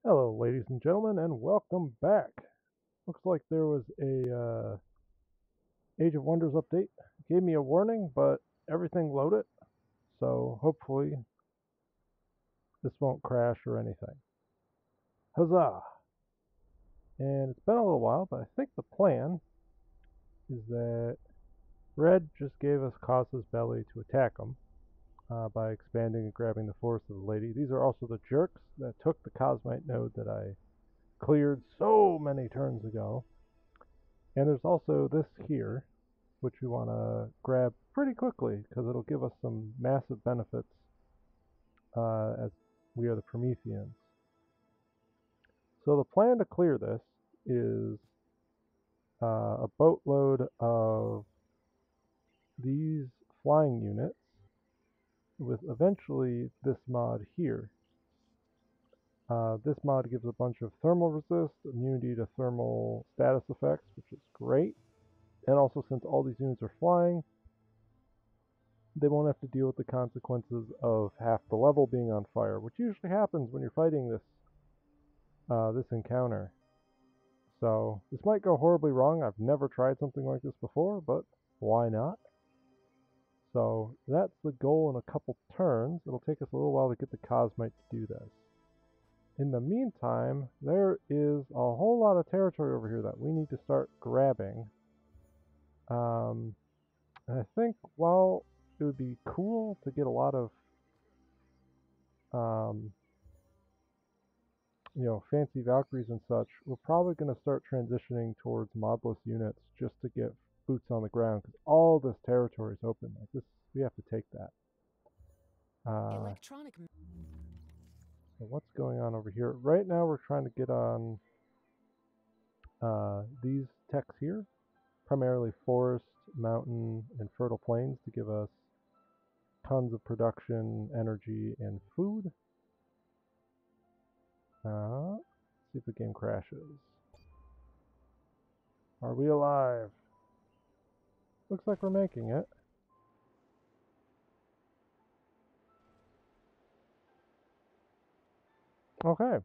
Hello, ladies and gentlemen, and welcome back. Looks like there was a Age of Wonders update. Gave me a warning, but everything loaded, so hopefully this won't crash or anything. Huzzah! And it's been a little while, but I think the plan is that Red just gave us Causa's belly to attack him by expanding and grabbing the force of the lady. These are also the jerks that took the Cosmite node that I cleared so many turns ago. And there's also this here, which we want to grab pretty quickly because it'll give us some massive benefits as we are the Prometheans. So the plan to clear this is a boatload of these flying units with eventually this mod here. This mod gives a bunch of thermal resist, immunity to thermal status effects, which is great. And also, since all these units are flying, they won't have to deal with the consequences of half the level being on fire, which usually happens when you're fighting this encounter. So this might go horribly wrong. I've never tried something like this before, but why not? So that's the goal in a couple turns. It'll take us a little while to get the Cosmite to do this. In the meantime, there is a whole lot of territory over here that we need to start grabbing. And I think while it would be cool to get a lot of um, fancy Valkyries and such, we're probably going to start transitioning towards modless units just to get boots on the ground because all this territory is open. Like this, we have to take that. Electronic. So what's going on over here? Right now, we're trying to get on these techs here, primarily forest, mountain, and fertile plains to give us tons of production, energy, and food. Let's see if the game crashes. Are we alive? Looks like we're making it. Okay.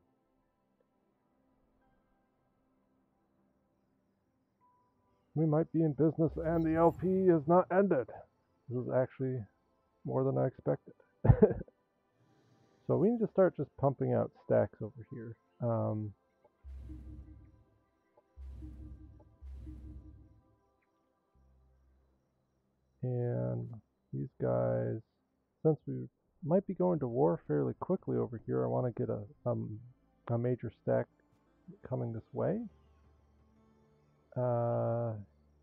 We might be in business and the LP is not ended. This is actually more than I expected. So we need to start just pumping out stacks over here. And these guys, since we might be going to war fairly quickly over here, I want to get a major stack coming this way.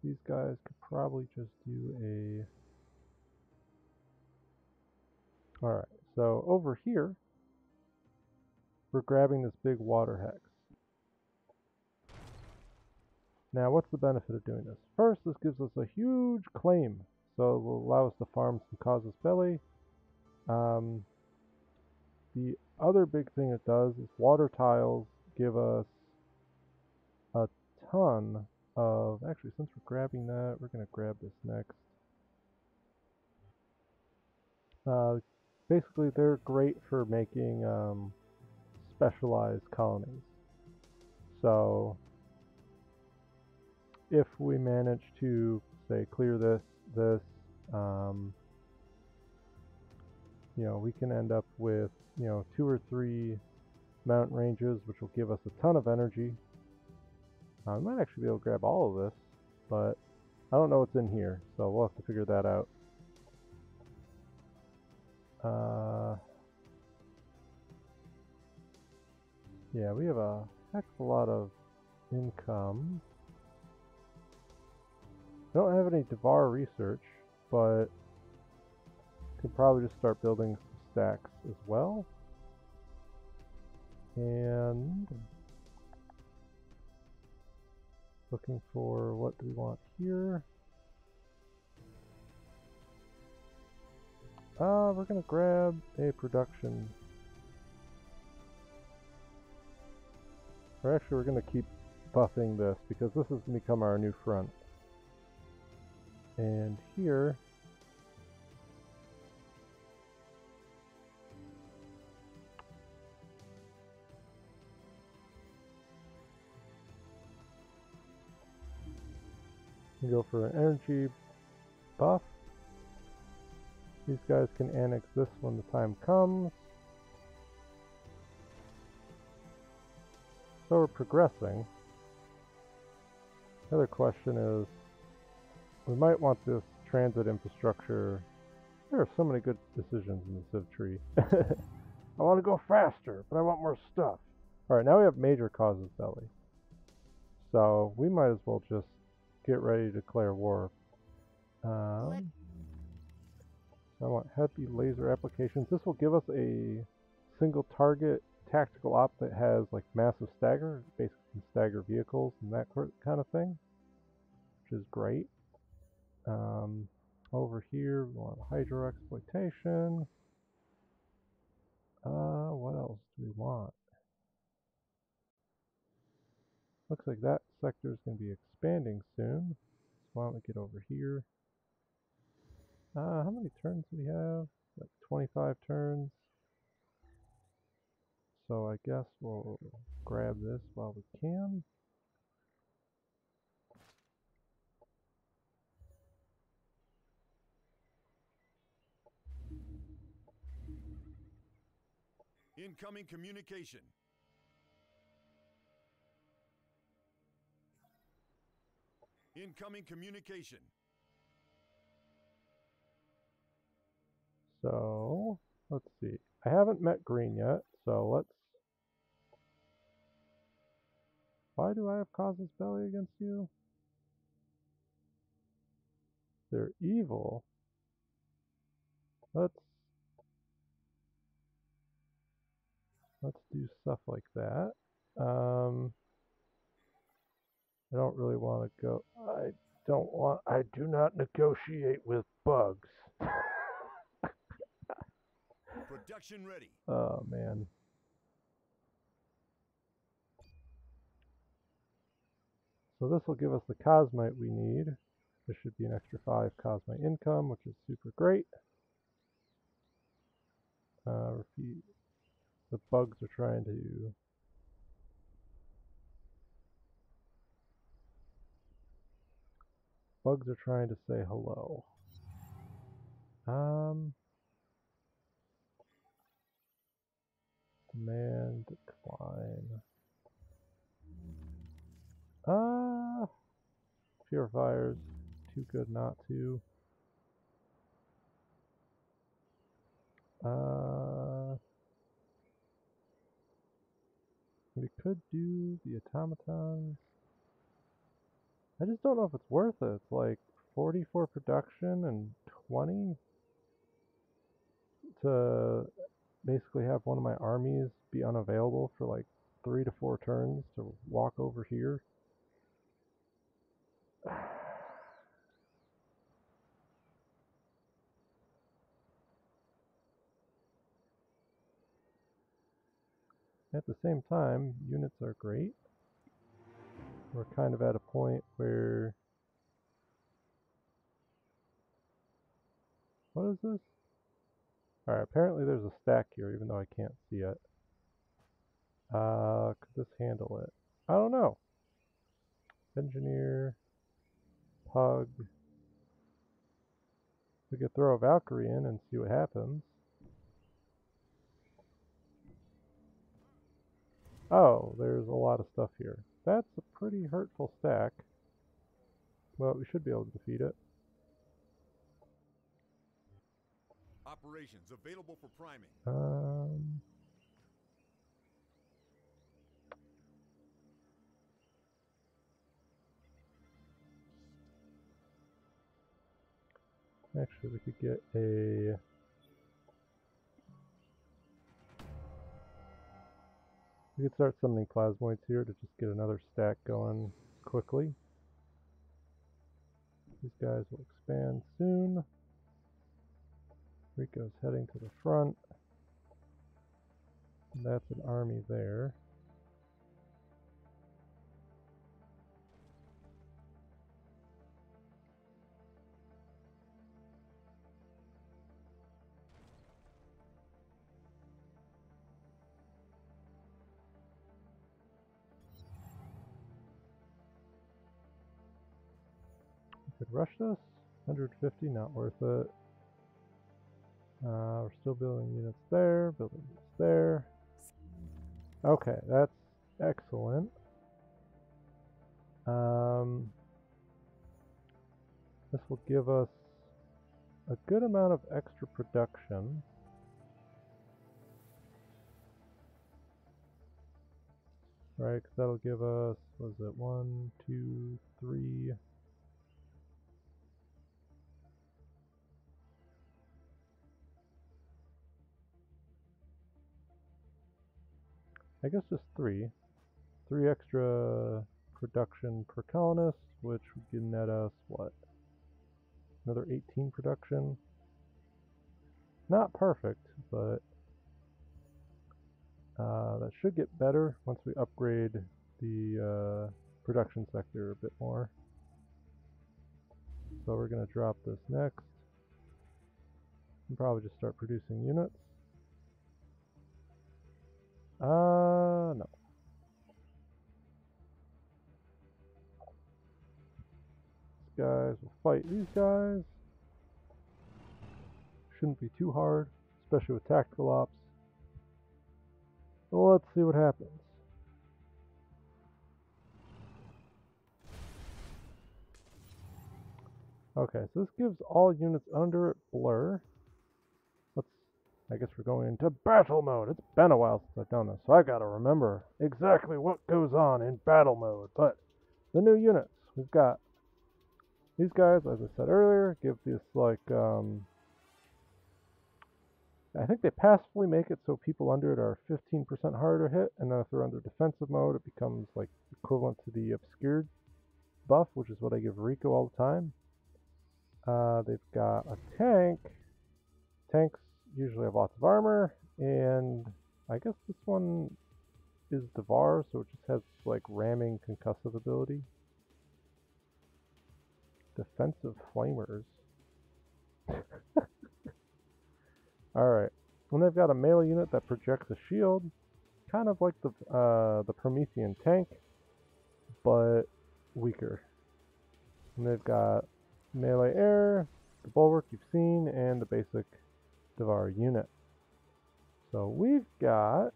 These guys could probably just do a... Alright, so over here, we're grabbing this big water hex. Now, what's the benefit of doing this? First, this gives us a huge claim, so it will allow us to farm some Causa's belly. The other big thing it does is water tiles give us a ton of... Actually, since we're grabbing that, we're going to grab this next. Basically, they're great for making specialized colonies. So if we manage to, say, clear this, we can end up with, 2 or 3 mountain ranges, which will give us a ton of energy. I might actually be able to grab all of this, but I don't know what's in here, so we'll have to figure that out. Yeah, we have a heck of a lot of income. I don't have any Devar research, but could probably just start building some stacks as well. And looking for what do we want here. We're gonna grab a production. Or actually, we're gonna keep buffing this because this is gonna become our new front. And here, We go for an energy buff. These guys can annex this when the time comes. So we're progressing. The other question is, we might want this transit infrastructure. There are so many good decisions in the Civ tree. I want to go faster, but I want more stuff. Alright, now we have major causes belly. So we might as well just get ready to declare war. So I want heavy laser applications. This will give us a single target tactical op that has like massive stagger, basically can stagger vehicles and that kind of thing, which is great. Over here we want hydro exploitation. What else do we want? Looks like that sector is going to be expanding soon. So why don't we get over here? How many turns do we have? Like 25 turns. So I guess we'll grab this while we can. Incoming communication. Incoming communication. So let's see. I haven't met Green yet, so let's. Why do I have Casus Belli against you? They're evil. Let's do stuff like that. I don't really want to go. I do not negotiate with bugs. Production ready. Oh man. So this will give us the Cosmite we need. There should be an extra 5 Cosmite income, which is super great. Repeat. The bugs are trying to. Bugs are trying to say hello. Demand decline. Purifiers. Too good not to. We could do the automatons. I just don't know if it's worth it. It's like 40 for production and 20 to basically have one of my armies be unavailable for like 3 to 4 turns to walk over here. At the same time, units are great. We're kind of at a point where... What is this? Alright, apparently there's a stack here, even though I can't see it. Could this handle it? I don't know. Engineer. Pug. We could throw a Valkyrie in and see what happens. Oh, there's a lot of stuff here. That's a pretty hurtful stack. Well, we should be able to defeat it. Operations available for priming. Actually, we could get a... We could start summoning plasmoids here to just get another stack going quickly. These guys will expand soon. Rico's heading to the front. And that's an army there. rush this? 150, not worth it. We're still building units there, building units there. Okay, that's excellent. This will give us a good amount of extra production. Right, because that'll give us, what is it, 1, 2, 3. I guess just 3. 3 extra production per colonist, which would net us, what? Another 18 production. Not perfect, but that should get better once we upgrade the production sector a bit more. So we're going to drop this next. And probably just start producing units. No. These guys will fight these guys. Shouldn't be too hard, especially with tactical ops. Well, let's see what happens. Okay, so this gives all units under it blur. I guess we're going into battle mode. It's been a while since I've done this, so I gotta remember exactly what goes on in battle mode. But the new units, we've got these guys, as I said earlier, give this like, I think they passively make it so people under it are 15% harder to hit, and then if they're under defensive mode, it becomes like equivalent to the obscured buff, which is what I give Rico all the time. They've got a tank. Tanks usually have lots of armor, and I guess this one is Devar, so it just has like ramming concussive ability. Defensive flamers. Alright, and they've got a melee unit that projects a shield, kind of like the Promethean tank, but weaker. And they've got melee air, the bulwark you've seen, and the basic Devar unit. So we've got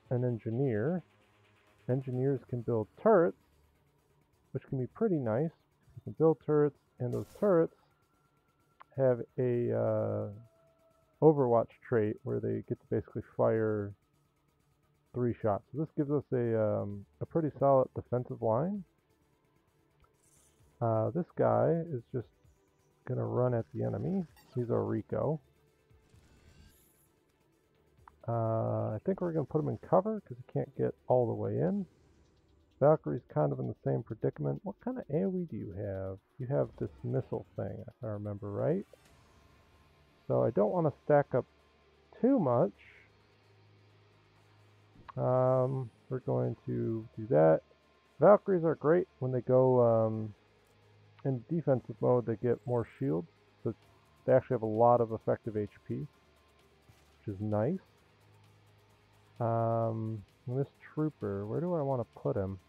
an engineer. Engineers can build turrets, which can be pretty nice. You can build turrets, and those turrets have a Overwatch trait where they get to basically fire 3 shots. So this gives us a pretty solid defensive line. This guy is just going to run at the enemy. He's our Rico. I think we're going to put him in cover because he can't get all the way in. Valkyrie's kind of in the same predicament. What kind of AoE do you have? You have this missile thing, if I remember right. So I don't want to stack up too much. We're going to do that. Valkyries are great when they go in defensive mode. They get more shields, so they actually have a lot of effective HP, which is nice. This trooper, where do I want to put him?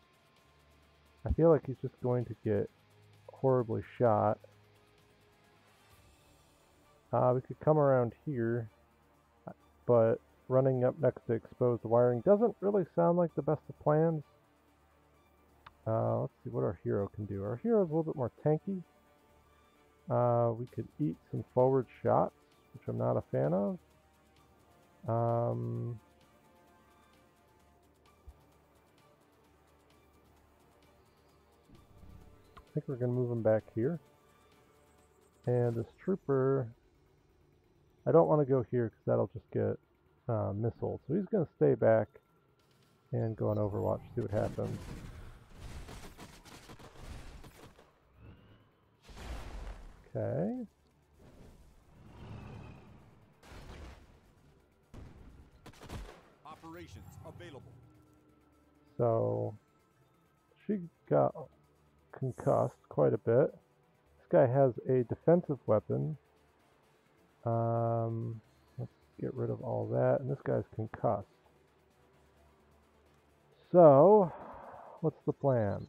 I feel like he's just going to get horribly shot. We could come around here, but running up next to exposed wiring doesn't really sound like the best of plans. Let's see what our hero can do. Our hero's a little bit more tanky. We could eat some forward shots, which I'm not a fan of. I think we're going to move him back here. And this trooper, I don't want to go here because that'll just get missiles. So he's going to stay back and go on Overwatch, see what happens. Okay. Operations available. So she got concussed quite a bit. This guy has a defensive weapon. Let's get rid of all that. And this guy's concussed. So, what's the plan?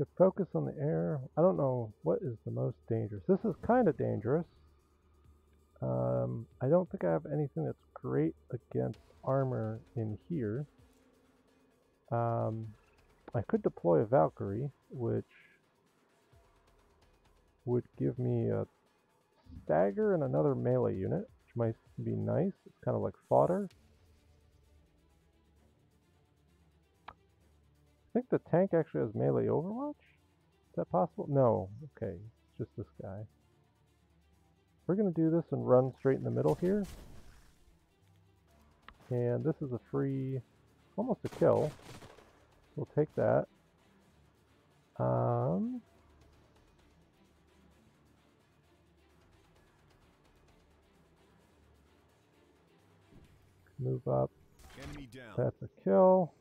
Could focus on the air. I don't know what is the most dangerous. This is kind of dangerous. I don't think I have anything that's great against armor in here. I could deploy a Valkyrie, which would give me a stagger and another melee unit, which might be nice. It's kind of like fodder. I think the tank actually has melee overwatch? Is that possible? No. Okay, it's just this guy. We're going to do this and run straight in the middle here. And this is a free, almost a kill. We'll take that. Move up. Enemy down. That's a kill.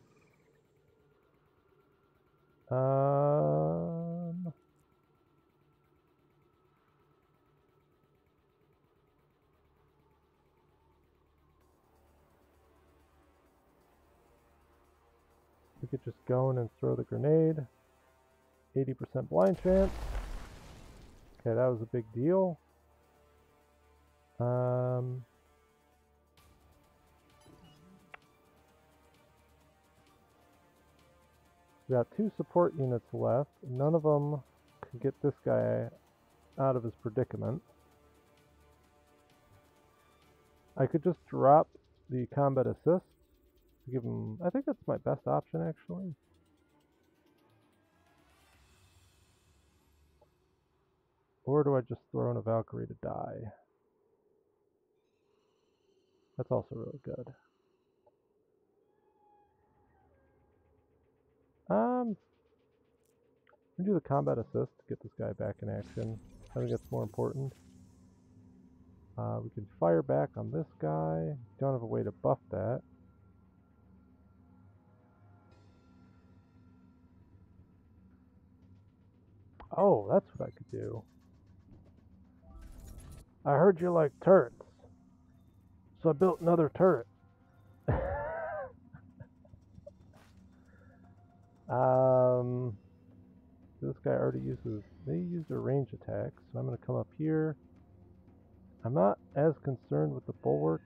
We could just go in and throw the grenade. 80% blind chance. Okay, that was a big deal. We got 2 support units left. None of them can get this guy out of his predicament. I could just drop the combat assist to give him. I think that's my best option, actually. Or do I just throw in a Valkyrie to die? That's also really good. We do the combat assist to get this guy back in action. I think that's more important. We can fire back on this guy. Don't have a way to buff that. Oh, that's what I could do. I heard you like turrets, so I built another turret. This guy already uses, they use their range attacks, so I'm going to come up here. I'm not as concerned with the bulwark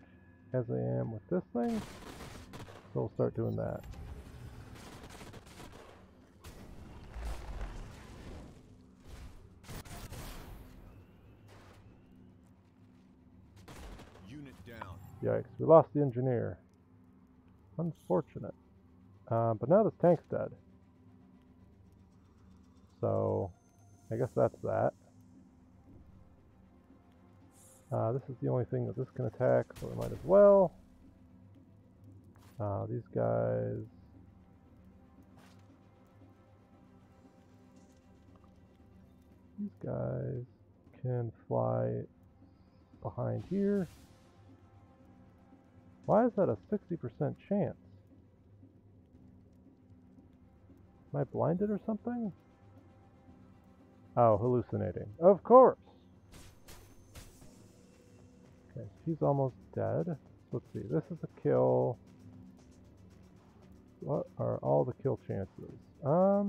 as I am with this thing, so we'll start doing that. Unit down. Yikes, we lost the engineer. Unfortunate. But now this tank's dead. So, I guess that's that. This is the only thing that this can attack, so we might as well. These guys... can fly behind here. Why is that a 60% chance? Am I blinded or something? Oh, hallucinating. Of course! Okay, he's almost dead. Let's see, this is a kill. What are all the kill chances? I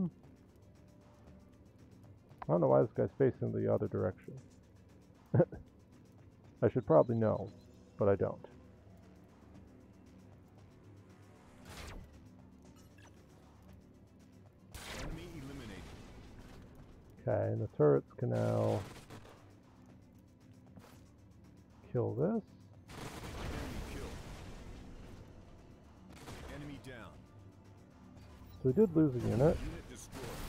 don't know why this guy's facing the other direction. I should probably know, but I don't. Enemy eliminated. Okay, and the turrets can now kill this. Enemy killed. Enemy down. So we did lose a unit, Unit destroyed.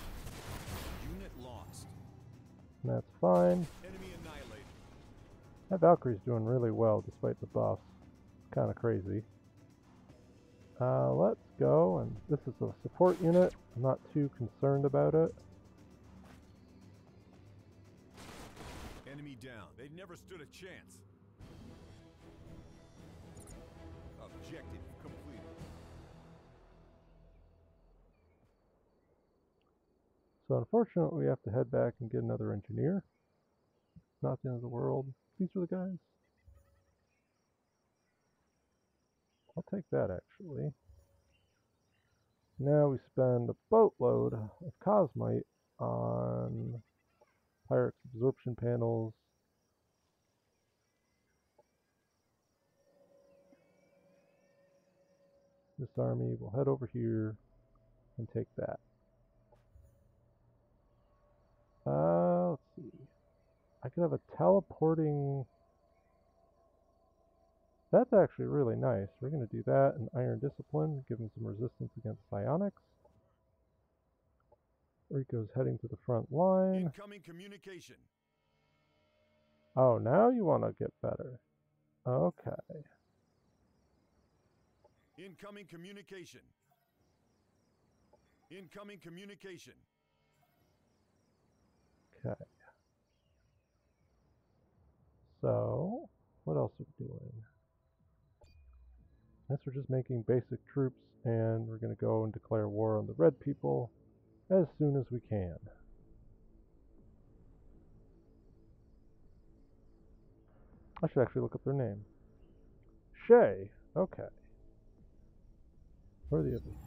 Unit lost. and that's fine. Enemy annihilated. That Valkyrie's doing really well despite the buffs. It's kind of crazy. Let's go, and this is a support unit. I'm not too concerned about it. Enemy down. They never stood a chance. Objective completed. So unfortunately we have to head back and get another engineer. Not the end of the world. These are the guys. I'll take that actually. Now we spend a boatload of cosmite on Pirate's absorption panels. This army will head over here and take that. Let's see. I could have a teleporting. That's actually really nice. We're going to do that. An Iron Discipline, give him some resistance against psionics. Rico's heading to the front line. Incoming communication. Oh, now you want to get better. Okay. Incoming communication. Incoming communication. Okay. So, what else are we doing? I guess we're just making basic troops, and we're going to go and declare war on the red people as soon as we can. I should actually look up their name. Shae. Okay. Where are the others?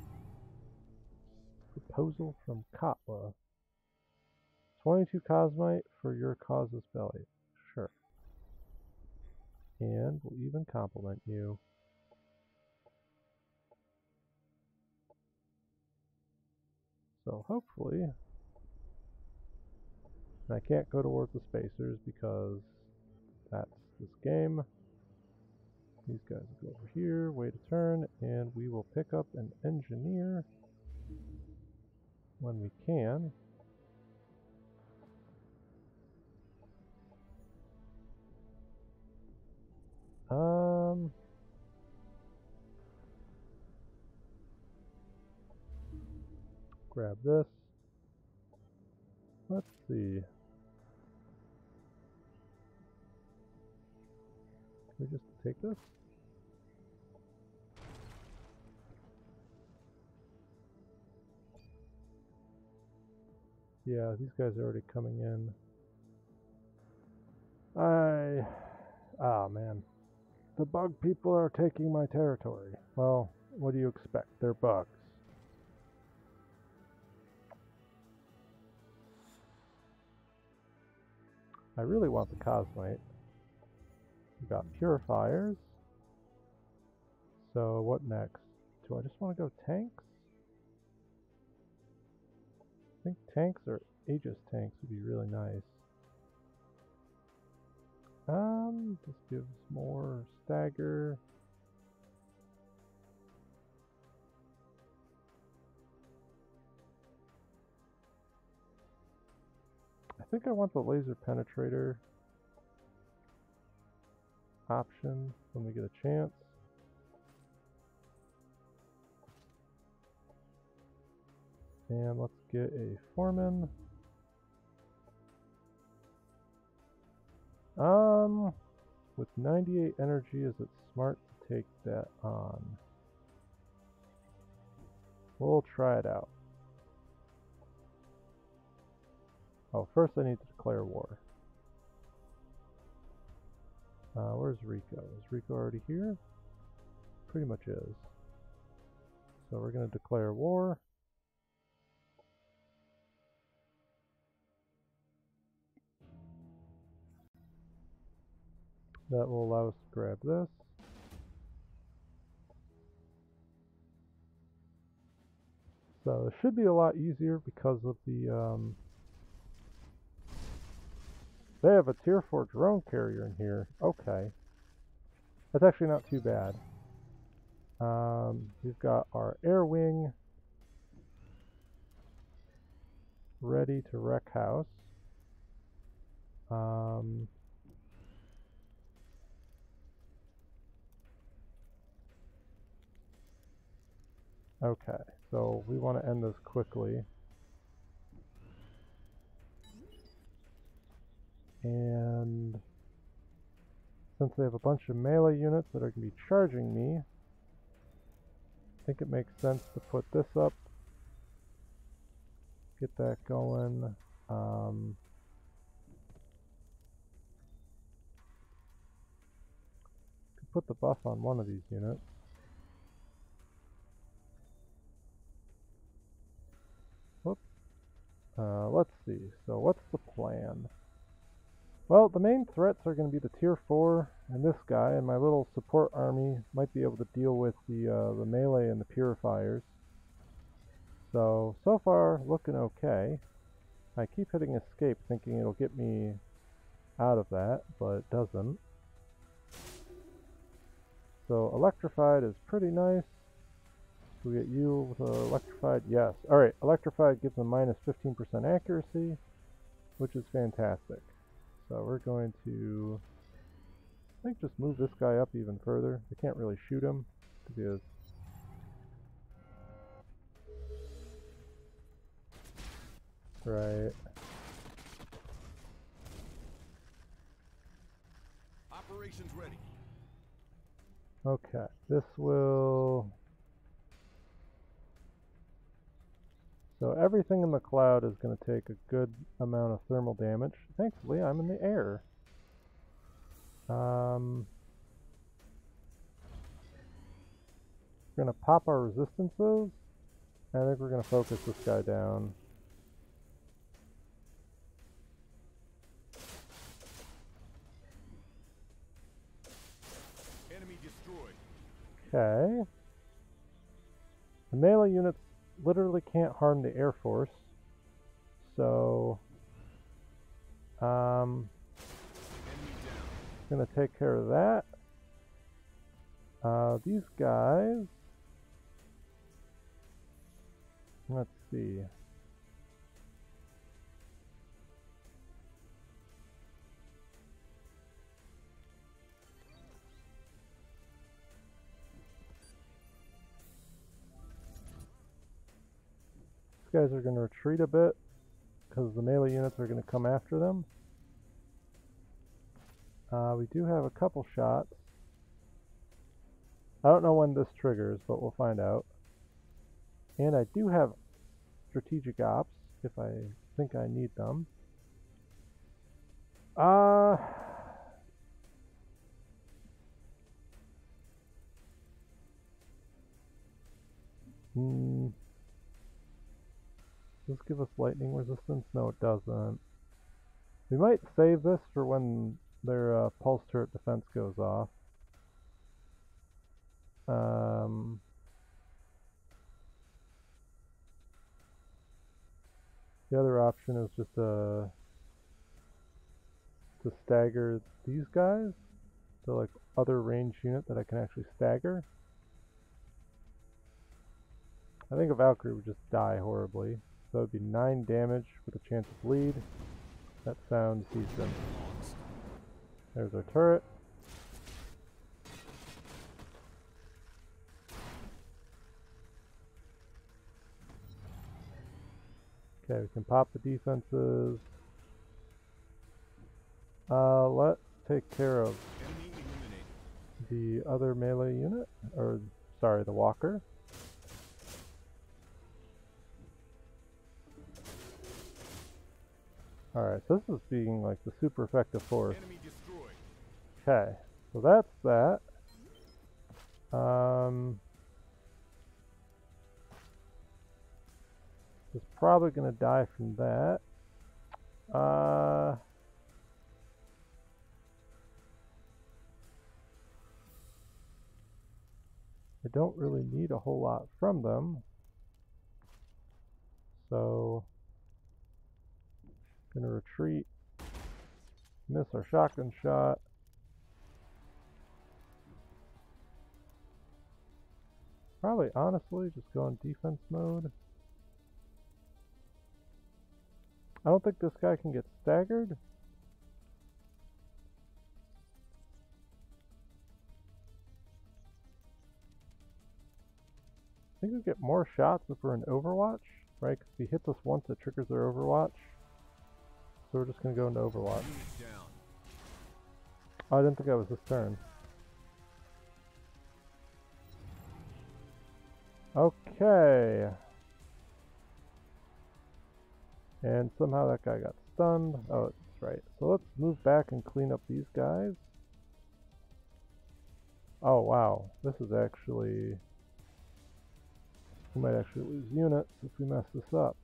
Proposal from Katla. 22 Cosmite for your causeless belly. Sure. And we'll even compliment you. So hopefully, and I can't go towards the spacers because that's this game. These guys will go over here, wait a turn, and we will pick up an engineer when we can. Grab this. Let's see. Can we just take this? Yeah, these guys are already coming in. Ah, man. The bug people are taking my territory. Well, what do you expect? They're bugs. I really want the Cosmite. We've got purifiers. So what next? Do I just want to go tanks? I think tanks or Aegis tanks would be really nice. This gives more stagger. I think I want the laser penetrator option when we get a chance. And let's get a foreman. With 98 energy, is it smart to take that on? We'll try it out. Oh, first I need to declare war. Where's Rico? Is Rico already here? Pretty much is. So we're going to declare war. That will allow us to grab this. So it should be a lot easier because of the, they have a tier 4 drone carrier in here. Okay. That's actually not too bad. We've got our air wing ready to wreck house. Okay, so we want to end this quickly. And since they have a bunch of melee units that are going to be charging me, I think it makes sense to put this up. Get that going. Could put the buff on one of these units. Whoops. Let's see. So what's the plan? Well, the main threats are going to be the tier 4 and this guy, and my little support army might be able to deal with the melee and the purifiers. So far, looking okay. I keep hitting escape thinking it'll get me out of that, but it doesn't. So electrified is pretty nice. We get you with electrified, yes. Alright, electrified gives them minus 15% accuracy, which is fantastic. So we're going to, I think, just move this guy up even further. I can't really shoot him because he is. Right. Operations ready. Okay, this will... So everything in the cloud is going to take a good amount of thermal damage. Thankfully, I'm in the air. We're going to pop our resistances. I think we're going to focus this guy down. Enemy destroyed. Okay. The melee units literally can't harm the Air Force. So, gonna take care of that. These guys, let's see. These guys are going to retreat a bit because the melee units are going to come after them. We do have a couple shots. I don't know when this triggers, but we'll find out. And I do have strategic ops if I think I need them. Does this give us lightning resistance? No, it doesn't. We might save this for when their pulse turret defense goes off. The other option is just to stagger these guys. So like other range unit that I can actually stagger. I think a Valkyrie would just die horribly. So it would be 9 damage with a chance of bleed. That sounds decent. There's our turret. Okay, we can pop the defenses. Let's take care of the other melee unit, or sorry, the walker. Alright, so this is being like the super effective force. Okay, so that's that. Is probably going to die from that. I don't really need a whole lot from them. So, gonna retreat. Miss our shotgun shot. Probably, honestly, just go in defense mode. I don't think this guy can get staggered. I think we get more shots if we're in Overwatch, right? Because if he hits us once, it triggers their Overwatch. So we're just going to go into Overwatch. Oh, I didn't think that was his turn. Okay. And somehow that guy got stunned. Oh, that's right. So let's move back and clean up these guys. Oh, wow. This is actually... We might actually lose units if we mess this up.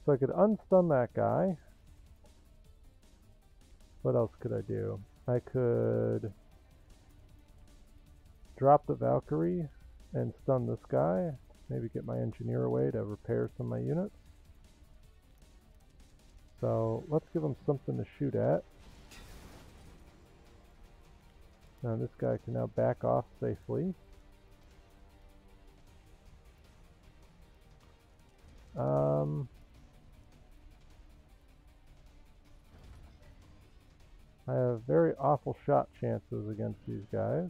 So I could unstun that guy. What else could I do? I could drop the Valkyrie and stun this guy. Maybe get my engineer away to repair some of my units. So let's give him something to shoot at. Now this guy can now back off safely. I have very awful shot chances against these guys.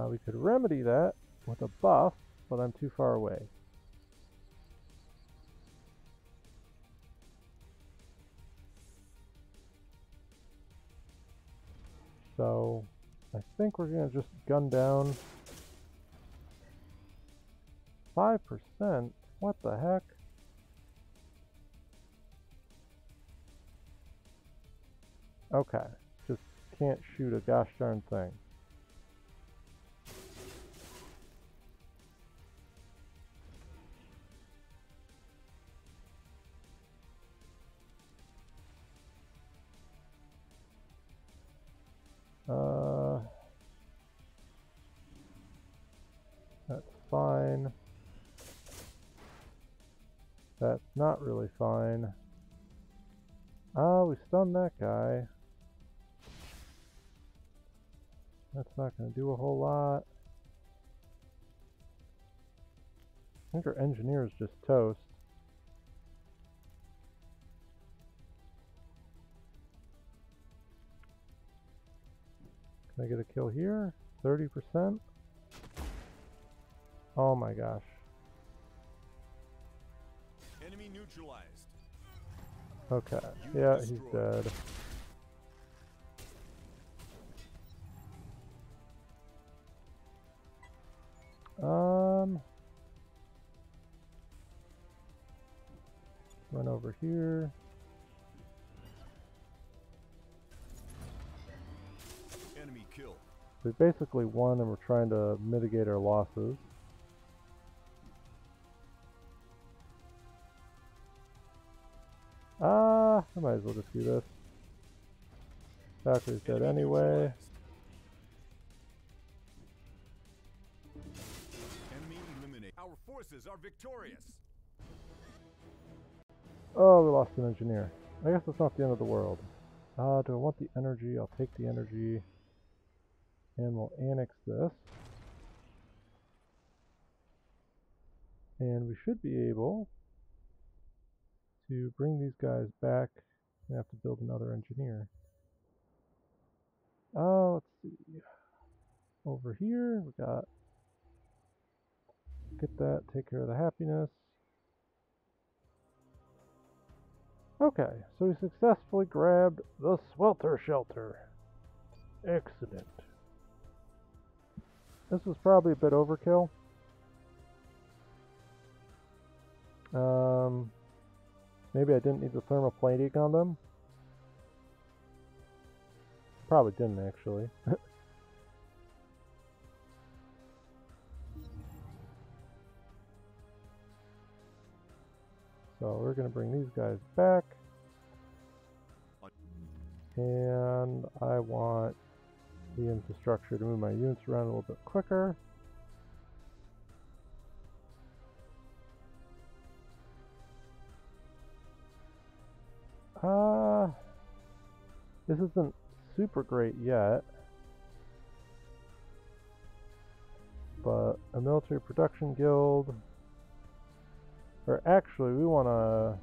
We could remedy that with a buff, but I'm too far away. So I think we're going to just gun down 5%. What the heck? Okay, just can't shoot a gosh darn thing. That's fine. That's not really fine. We stunned that guy. That's not going to do a whole lot. I think our engineer is just toast. Can I get a kill here? 30%? Oh my gosh. Enemy neutralized. Okay. Yeah, he's dead. Run over here. Enemy kill. We basically won and we're trying to mitigate our losses. I might as well just do this. Valkyrie's dead anyway. Enemy eliminated. Our forces are victorious. Oh, we lost an engineer. I guess it's not the end of the world. Do I want the energy? I'll take the energy. And we'll annex this. And we should be able to bring these guys back. We have to build another engineer. Let's see. Over here, we got... Get that, take care of the happiness. Okay, so we successfully grabbed the Swelter Shelter. Excellent. This was probably a bit overkill. Maybe I didn't need the thermal plating on them. Probably didn't, actually. So we're going to bring these guys back. And I want the infrastructure to move my units around a little bit quicker. This isn't super great yet, but a military production guild, or actually we want to,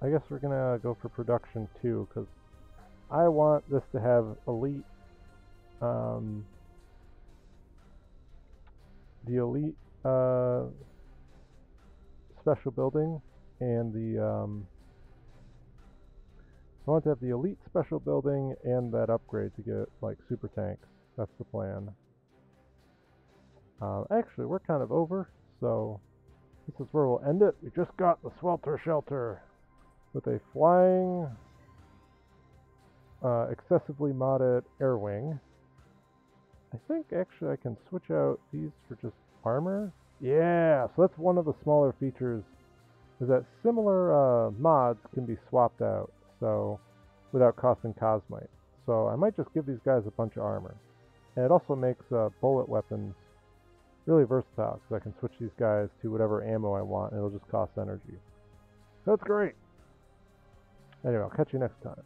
I guess we're gonna go for production too, because I want this to have elite, the elite special building and the I want to have the elite special building and that upgrade to get like super tanks. That's the plan. Actually, we're kind of over, so this is where we'll end it. We just got the Swelter Shelter with a flying, excessively modded air wing. I think actually I can switch out these for just armor. Yeah, so that's one of the smaller features, is that similar mods can be swapped out, so without costing Cosmite. So I might just give these guys a bunch of armor. And it also makes bullet weapons really versatile, because I can switch these guys to whatever ammo I want, and it'll just cost energy. That's great! Anyway, I'll catch you next time.